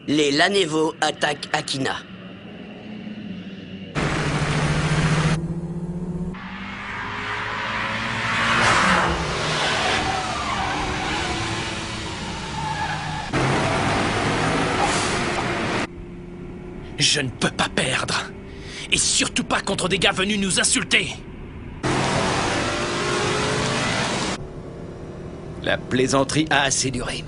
Les Lanevo attaquent Akina. Je ne peux pas perdre. Et surtout pas contre des gars venus nous insulter. La plaisanterie a assez duré.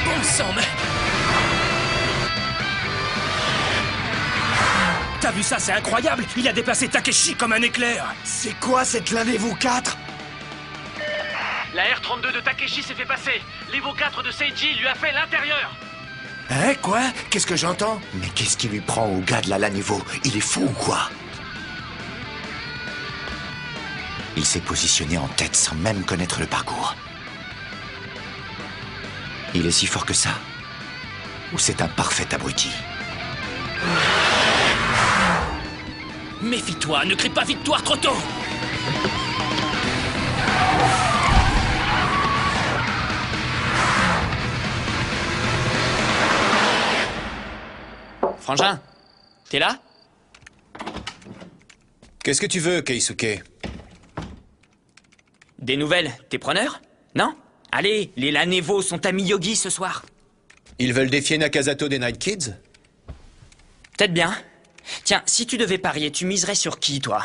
Bon sang, mais... T'as vu ça, c'est incroyable! Il a déplacé Takeshi comme un éclair! C'est quoi cette Lanevo 4? La R32 de Takeshi s'est fait passer. L'Evo 4 de Seiji lui a fait l'intérieur. Hein, quoi? Qu'est-ce que j'entends? Mais qu'est-ce qui lui prend au gars de la Lanevo? Il est fou ou quoi? Il s'est positionné en tête sans même connaître le parcours. Il est si fort que ça? Ou c'est un parfait abruti? Méfie-toi, ne crie pas victoire trop tôt! Frangin, t'es là? Qu'est-ce que tu veux, Keisuke? Des nouvelles, t'es preneur? Non? Allez, les Lanevo sont à Miyogi ce soir. Ils veulent défier Nakazato des Night Kids? Peut-être bien. Tiens, si tu devais parier, tu miserais sur qui, toi?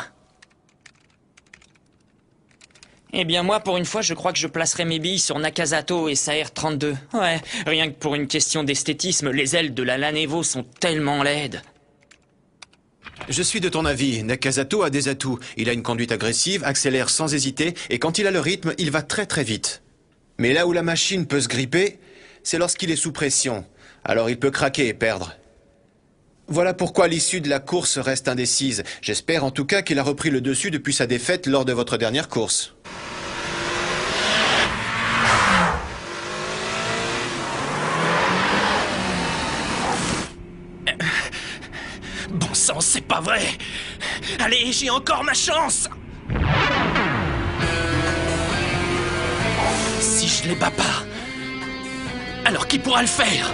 Eh bien, moi, pour une fois, je crois que je placerais mes billes sur Nakazato et sa R32. Ouais, rien que pour une question d'esthétisme, les ailes de la Lanevo sont tellement laides. Je suis de ton avis. Nakazato a des atouts. Il a une conduite agressive, accélère sans hésiter, et quand il a le rythme, il va très très vite. Mais là où la machine peut se gripper, c'est lorsqu'il est sous pression. Alors il peut craquer et perdre. Voilà pourquoi l'issue de la course reste indécise. J'espère en tout cas qu'il a repris le dessus depuis sa défaite lors de votre dernière course. Bon sang, c'est pas vrai! Allez, j'ai encore ma chance! Si je les bats pas, alors qui pourra le faire?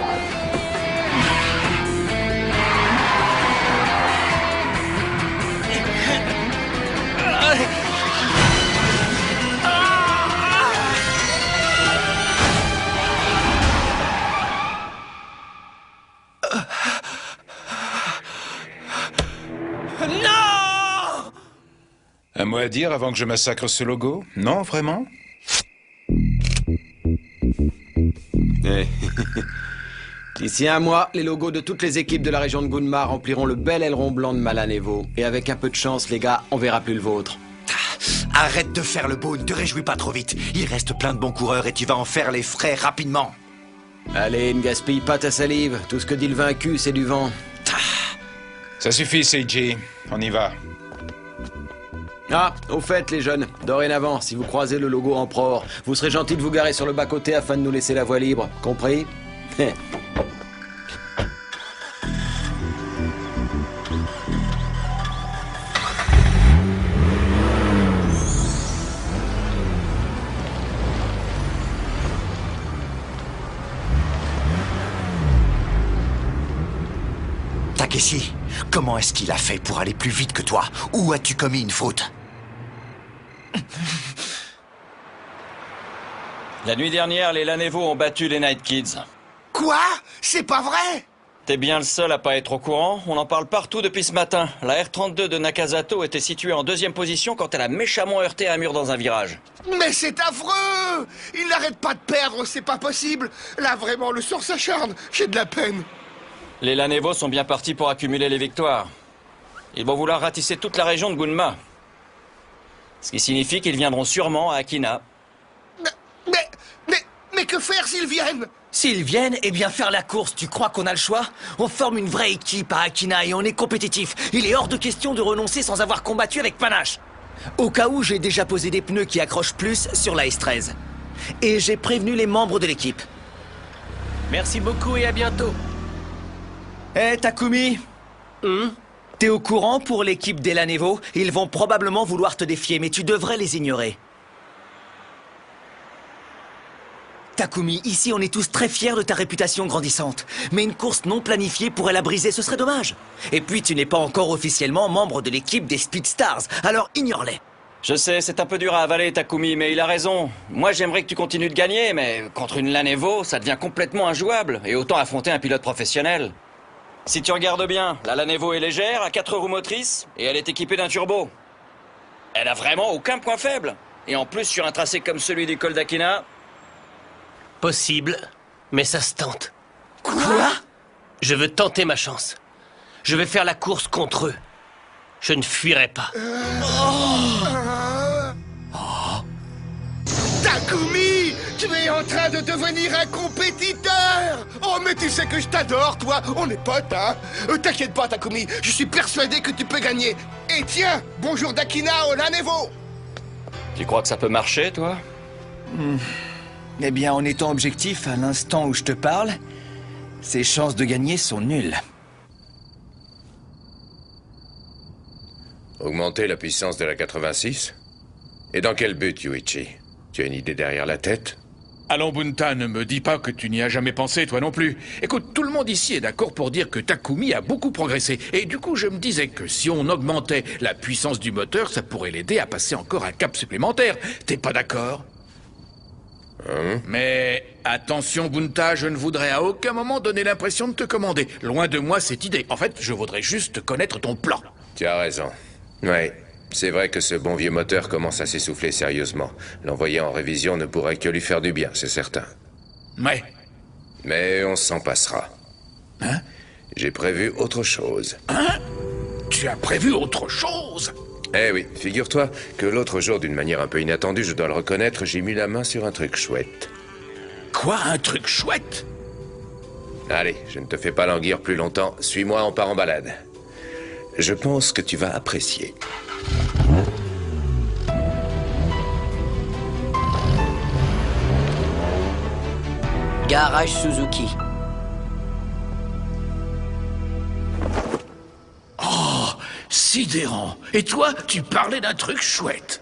Non! Un mot à dire avant que je massacre ce logo? Non, vraiment? D'ici un mois, les logos de toutes les équipes de la région de Gunma rempliront le bel aileron blanc de ma Lanevo. Et avec un peu de chance, les gars, on verra plus le vôtre. Arrête de faire le beau, ne te réjouis pas trop vite. Il reste plein de bons coureurs et tu vas en faire les frais rapidement. Allez, ne gaspille pas ta salive. Tout ce que dit le vaincu, c'est du vent. Ça suffit, Seiji. On y va. Ah, au fait, les jeunes, dorénavant, si vous croisez le logo Emperor, vous serez gentils de vous garer sur le bas-côté afin de nous laisser la voie libre. Compris? Takeshi, comment est-ce qu'il a fait pour aller plus vite que toi? Où as-tu commis une faute? La nuit dernière, les Lanevo ont battu les Night Kids. Quoi? C'est pas vrai? T'es bien le seul à pas être au courant. On en parle partout depuis ce matin. La R32 de Nakazato était située en 2e position quand elle a méchamment heurté un mur dans un virage. Mais c'est affreux! Il n'arrête pas de perdre, c'est pas possible! Là, vraiment, le sort s'acharne. J'ai de la peine. Les Lanevo sont bien partis pour accumuler les victoires. Ils vont vouloir ratisser toute la région de Gunma. Ce qui signifie qu'ils viendront sûrement à Akina. Mais que faire s'ils viennent? S'ils viennent, eh bien faire la course, tu crois qu'on a le choix? On forme une vraie équipe à Akina et on est compétitif. Il est hors de question de renoncer sans avoir combattu avec panache. Au cas où, j'ai déjà posé des pneus qui accrochent plus sur la S13. Et j'ai prévenu les membres de l'équipe. Merci beaucoup et à bientôt. Eh Takumi, T'es au courant pour l'équipe d'Elanevo? Ils vont probablement vouloir te défier, mais tu devrais les ignorer. Takumi, ici on est tous très fiers de ta réputation grandissante. Mais une course non planifiée pourrait la briser, ce serait dommage. Et puis tu n'es pas encore officiellement membre de l'équipe des Speedstars, alors ignore-les. Je sais, c'est un peu dur à avaler, Takumi, mais il a raison. Moi, j'aimerais que tu continues de gagner, mais contre une Lanevo, ça devient complètement injouable. Et autant affronter un pilote professionnel. Si tu regardes bien, la Lanevo est légère, à 4 roues motrices, et elle est équipée d'un turbo. Elle a vraiment aucun point faible. Et en plus, sur un tracé comme celui du col d'Akina... Possible, mais ça se tente. Quoi? Je veux tenter ma chance. Je vais faire la course contre eux. Je ne fuirai pas. Takumi, tu es en train de devenir un compétiteur. Oh, mais tu sais que je t'adore, toi. On est potes, hein. T'inquiète pas, Takumi. Je suis persuadé que tu peux gagner. Et tiens, bonjour d'Akina au Lanevo. Tu crois que ça peut marcher, toi? Eh bien, en étant objectif, à l'instant où je te parle, ses chances de gagner sont nulles. Augmenter la puissance de la 86? Et dans quel but, Yuichi? Tu as une idée derrière la tête? Allons, Bunta, ne me dis pas que tu n'y as jamais pensé, toi non plus. Écoute, tout le monde ici est d'accord pour dire que Takumi a beaucoup progressé. Et du coup, je me disais que si on augmentait la puissance du moteur, ça pourrait l'aider à passer encore un cap supplémentaire. T'es pas d'accord? Mais attention, Bunta, je ne voudrais à aucun moment donner l'impression de te commander. Loin de moi cette idée. En fait, je voudrais juste connaître ton plan. Tu as raison. Ouais, c'est vrai que ce bon vieux moteur commence à s'essouffler sérieusement. L'envoyer en révision ne pourrait que lui faire du bien, c'est certain. Ouais. Mais on s'en passera. Hein? J'ai prévu autre chose. Hein? Tu as prévu autre chose? Eh oui, figure-toi que l'autre jour, d'une manière un peu inattendue, je dois le reconnaître, j'ai mis la main sur un truc chouette. Quoi, un truc chouette? Allez, je ne te fais pas languir plus longtemps. Suis-moi, on part en balade. Je pense que tu vas apprécier. Garage Suzuki. Oh, sidérant. Et toi, tu parlais d'un truc chouette.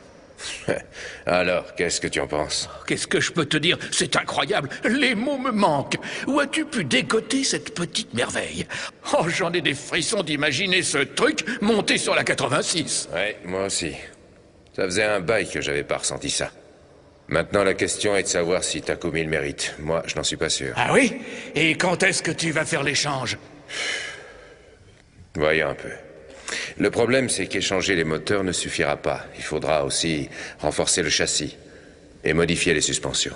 Alors, qu'est-ce que tu en penses? Qu'est-ce que je peux te dire? C'est incroyable. Les mots me manquent. Où as-tu pu décoter cette petite merveille? Oh, j'en ai des frissons d'imaginer ce truc monté sur la 86. Ouais, moi aussi. Ça faisait un bail que j'avais pas ressenti ça. Maintenant, la question est de savoir si Takumi le mérite. Moi, je n'en suis pas sûr. Ah oui? Et quand est-ce que tu vas faire l'échange? Voyons un peu. Le problème, c'est qu'échanger les moteurs ne suffira pas. Il faudra aussi renforcer le châssis et modifier les suspensions.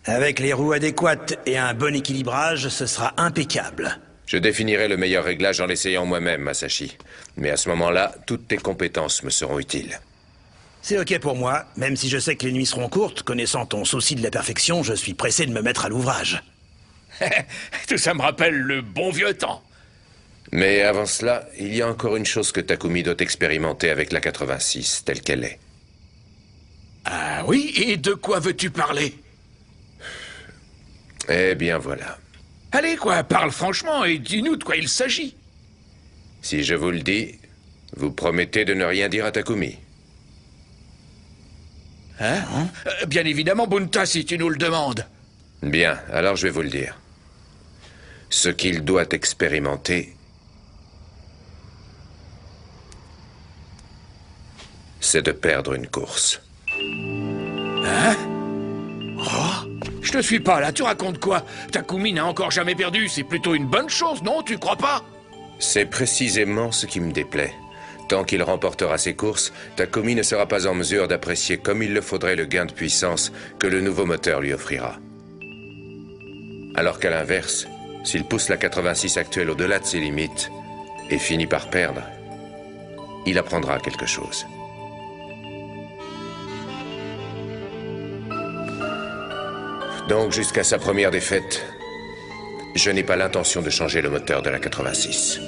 Avec les roues adéquates et un bon équilibrage, ce sera impeccable. Je définirai le meilleur réglage en l'essayant moi-même, Masashi. Mais à ce moment-là, toutes tes compétences me seront utiles. C'est ok pour moi, même si je sais que les nuits seront courtes. Connaissant ton souci de la perfection, je suis pressé de me mettre à l'ouvrage. Tout ça me rappelle le bon vieux temps. Mais avant cela, il y a encore une chose que Takumi doit expérimenter avec la 86, telle qu'elle est. Ah oui? Et de quoi veux-tu parler? Eh bien voilà. Allez, quoi, parle franchement et dis-nous de quoi il s'agit. Si je vous le dis, vous promettez de ne rien dire à Takumi. Hein? Bien évidemment, Bunta, si tu nous le demandes. Bien, alors je vais vous le dire. Ce qu'il doit expérimenter, c'est de perdre une course. Hein? Oh, je te suis pas là, tu racontes quoi? Takumi n'a encore jamais perdu, c'est plutôt une bonne chose, non? Tu crois pas? C'est précisément ce qui me déplaît. Tant qu'il remportera ses courses, Takumi ne sera pas en mesure d'apprécier comme il le faudrait le gain de puissance que le nouveau moteur lui offrira. Alors qu'à l'inverse, s'il pousse la 86 actuelle au-delà de ses limites et finit par perdre, il apprendra quelque chose. Donc, jusqu'à sa première défaite, je n'ai pas l'intention de changer le moteur de la 86.